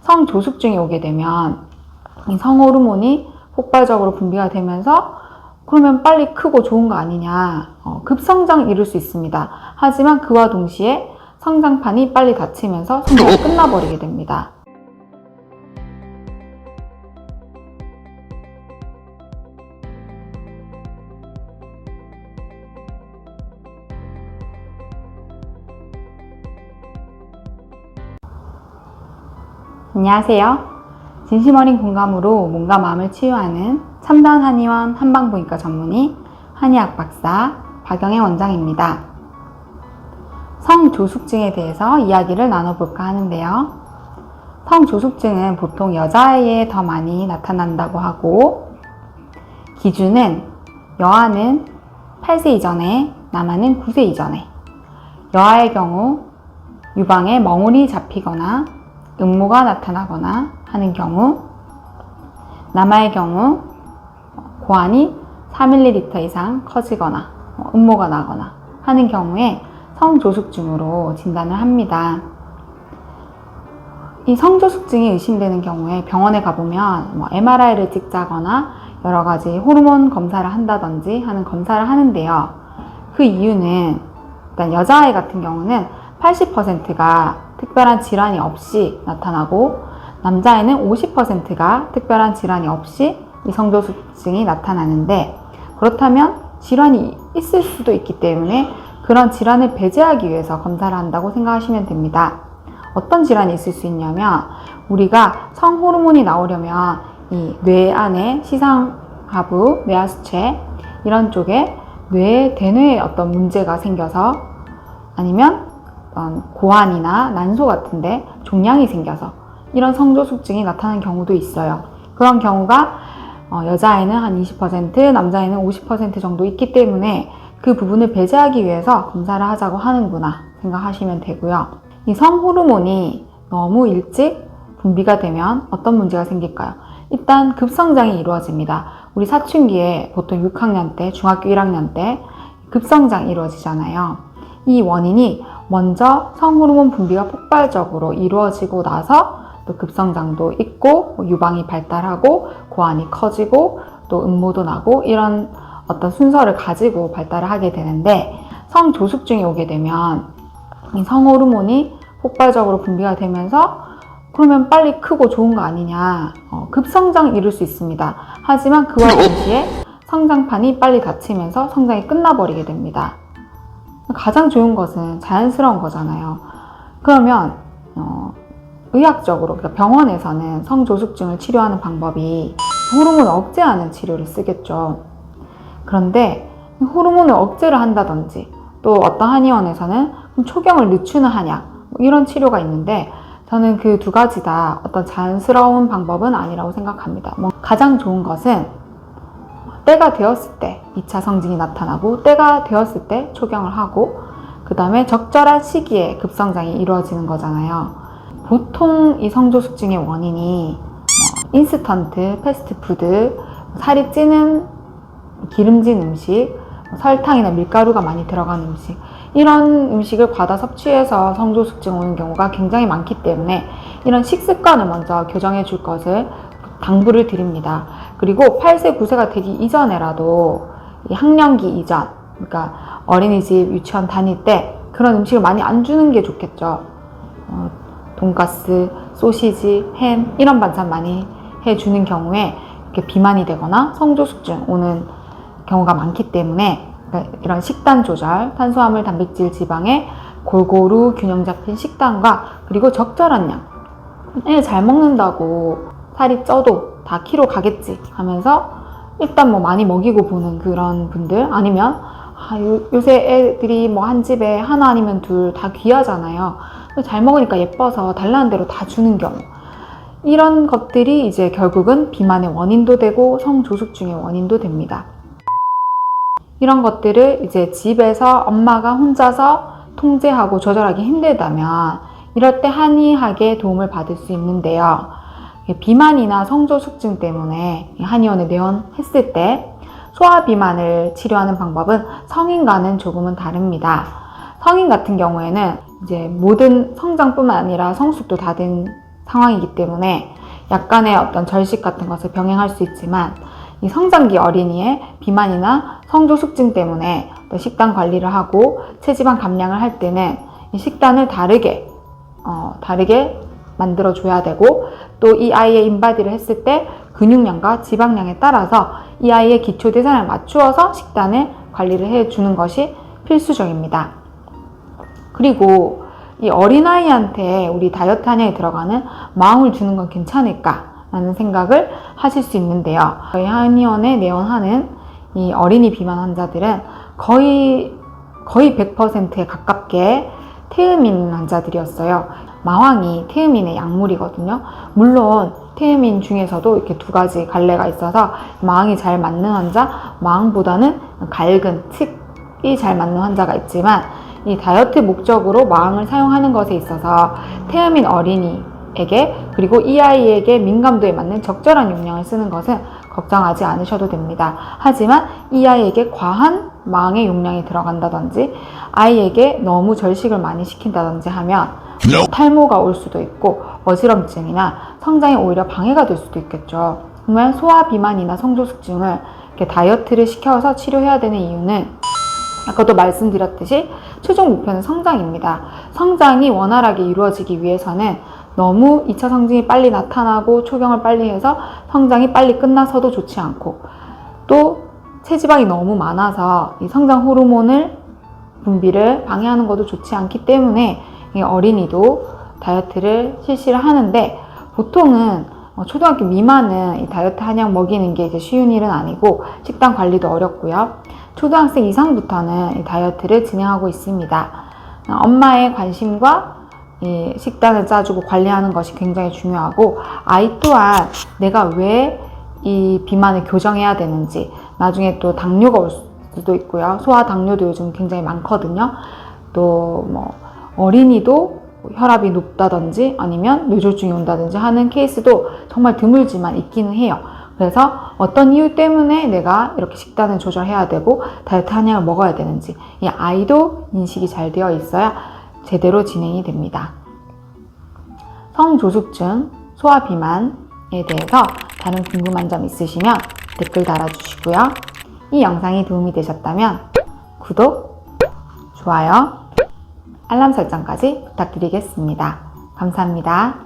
성조숙증이 오게 되면 이 성호르몬이 폭발적으로 분비가 되면서 그러면 빨리 크고 좋은 거 아니냐, 급성장 이룰 수 있습니다. 하지만 그와 동시에 성장판이 빨리 닫히면서 성장이 끝나버리게 됩니다. 안녕하세요. 진심 어린 공감으로 몸과 마음을 치유하는 첨단 한의원 한방부인과 전문의 한의학 박사 박영애 원장입니다. 성조숙증에 대해서 이야기를 나눠볼까 하는데요. 성조숙증은 보통 여자아이에 더 많이 나타난다고 하고, 기준은 여아는 8세 이전에, 남아는 9세 이전에, 여아의 경우 유방에 멍울이 잡히거나 음모가 나타나거나 하는 경우, 남아의 경우 고환이 4ml 이상 커지거나 음모가 나거나 하는 경우에 성조숙증으로 진단을 합니다. 이 성조숙증이 의심되는 경우에 병원에 가보면 MRI를 찍자거나 여러 가지 호르몬 검사를 한다든지 하는 검사를 하는데요. 그 이유는 일단 여자아이 같은 경우는 80%가 특별한 질환이 없이 나타나고, 남자아이는 50%가 특별한 질환이 없이 이 성조숙증이 나타나는데, 그렇다면 질환이 있을 수도 있기 때문에 그런 질환을 배제하기 위해서 검사를 한다고 생각하시면 됩니다. 어떤 질환이 있을 수 있냐면, 우리가 성호르몬이 나오려면 이 뇌 안에 시상하부, 뇌하수체 이런 쪽에 대뇌에 어떤 문제가 생겨서, 아니면 고환이나 난소 같은데 종양이 생겨서 이런 성조숙증이 나타나는 경우도 있어요. 그런 경우가 여자아이는 한 20%, 남자아이는 50% 정도 있기 때문에 그 부분을 배제하기 위해서 검사를 하자고 하는구나 생각하시면 되고요. 이 성호르몬이 너무 일찍 분비가 되면 어떤 문제가 생길까요? 일단 급성장이 이루어집니다. 우리 사춘기에 보통 6학년 때, 중학교 1학년 때 급성장이 이루어지잖아요. 이 원인이 먼저 성호르몬 분비가 폭발적으로 이루어지고 나서 또 급성장도 있고, 유방이 발달하고 고환이 커지고 또 음모도 나고, 이런 어떤 순서를 가지고 발달을 하게 되는데, 성조숙증이 오게 되면 이 성호르몬이 폭발적으로 분비가 되면서 그러면 빨리 크고 좋은 거 아니냐, 급성장 이룰 수 있습니다. 하지만 그와 동시에 성장판이 빨리 닫히면서 성장이 끝나버리게 됩니다. 가장 좋은 것은 자연스러운 거잖아요. 그러면 의학적으로, 그러니까 병원에서는 성조숙증을 치료하는 방법이 호르몬을 억제하는 치료를 쓰겠죠. 그런데 호르몬을 억제를 한다든지, 또 어떤 한의원에서는 초경을 늦추는 한약, 이런 치료가 있는데, 저는 그 두 가지 다 어떤 자연스러운 방법은 아니라고 생각합니다. 가장 좋은 것은 때가 되었을 때 2차 성징이 나타나고, 때가 되었을 때 초경을 하고, 그 다음에 적절한 시기에 급성장이 이루어지는 거잖아요. 보통 이 성조숙증의 원인이 인스턴트, 패스트푸드, 살이 찌는 기름진 음식, 설탕이나 밀가루가 많이 들어간 음식, 이런 음식을 과다 섭취해서 성조숙증 오는 경우가 굉장히 많기 때문에 이런 식습관을 먼저 교정해 줄 것을 당부를 드립니다. 그리고 8세, 9세가 되기 이전에라도, 이 학령기 이전, 그러니까 어린이집, 유치원 다닐 때 그런 음식을 많이 안 주는 게 좋겠죠. 돈가스, 소시지, 햄 이런 반찬 많이 해주는 경우에 이렇게 비만이 되거나 성조숙증 오는 경우가 많기 때문에, 이런 식단 조절, 탄수화물, 단백질, 지방에 골고루 균형 잡힌 식단과, 그리고 적절한 양, 잘 먹는다고 살이 쪄도 다 키로 가겠지 하면서 일단 많이 먹이고 보는 그런 분들, 아니면 요새 애들이 한 집에 하나 아니면 둘 다 귀하잖아요. 잘 먹으니까 예뻐서 달라는 대로 다 주는 경우, 이런 것들이 이제 결국은 비만의 원인도 되고 성조숙증의 원인도 됩니다. 이런 것들을 이제 집에서 엄마가 혼자서 통제하고 조절하기 힘들다면, 이럴 때 한의학의 도움을 받을 수 있는데요. 비만이나 성조숙증 때문에 한의원에 내원했을 때 소화비만을 치료하는 방법은 성인과는 조금은 다릅니다. 성인 같은 경우에는 이제 모든 성장뿐만 아니라 성숙도 다 된 상황이기 때문에 약간의 어떤 절식 같은 것을 병행할 수 있지만 이 성장기 어린이의 비만이나 성조숙증 때문에 식단 관리를 하고 체지방 감량을 할 때는 이 식단을 다르게 만들어 줘야 되고, 또 이 아이의 인바디를 했을 때 근육량과 지방량에 따라서 이 아이의 기초 대사량을 맞추어서 식단을 관리를 해 주는 것이 필수적입니다. 그리고 이 어린아이한테 우리 다이어트 한약에 들어가는 마음을 주는 건 괜찮을까 라는 생각을 하실 수 있는데요. 저희 한의원에 내원하는 이 어린이 비만 환자들은 거의 100%에 가깝게 태음인 환자들이었어요. 마황이 태음인의 약물이거든요. 물론 태음인 중에서도 이렇게 두 가지 갈래가 있어서 마황이 잘 맞는 환자, 마황보다는 갈근, 칡이 잘 맞는 환자가 있지만, 이 다이어트 목적으로 마황을 사용하는 것에 있어서 태음인 어린이에게, 그리고 이 아이에게 민감도에 맞는 적절한 용량을 쓰는 것은 걱정하지 않으셔도 됩니다. 하지만 이 아이에게 과한 마황의 용량이 들어간다든지 아이에게 너무 절식을 많이 시킨다든지 하면 탈모가 올 수도 있고 어지럼증이나 성장에 오히려 방해가 될 수도 있겠죠. 정말 소아 비만이나 성조숙증을 이렇게 다이어트를 시켜서 치료해야 되는 이유는 아까도 말씀드렸듯이 최종 목표는 성장입니다. 성장이 원활하게 이루어지기 위해서는 너무 2차 성징이 빨리 나타나고 초경을 빨리 해서 성장이 빨리 끝나서도 좋지 않고, 또 체지방이 너무 많아서 이 성장 호르몬을 분비를 방해하는 것도 좋지 않기 때문에 어린이도 다이어트를 실시를 하는데, 보통은 초등학교 미만은 이 다이어트 한약 먹이는 게 이제 쉬운 일은 아니고 식단 관리도 어렵고요. 초등학생 이상부터는 이 다이어트를 진행하고 있습니다. 엄마의 관심과 이 식단을 짜주고 관리하는 것이 굉장히 중요하고, 아이 또한 내가 왜 이 비만을 교정해야 되는지, 나중에 또 당뇨가 올 수도 있고요. 소아 당뇨도 요즘 굉장히 많거든요. 또 어린이도 혈압이 높다든지 아니면 뇌졸중이 온다든지 하는 케이스도 정말 드물지만 있기는 해요. 그래서 어떤 이유 때문에 내가 이렇게 식단을 조절해야 되고 다이어트 한약을 먹어야 되는지 이 아이도 인식이 잘 되어 있어야 제대로 진행이 됩니다. 성조숙증, 소아비만에 대해서 다른 궁금한 점 있으시면 댓글 달아주시고요. 이 영상이 도움이 되셨다면 구독, 좋아요, 알람 설정까지 부탁드리겠습니다. 감사합니다.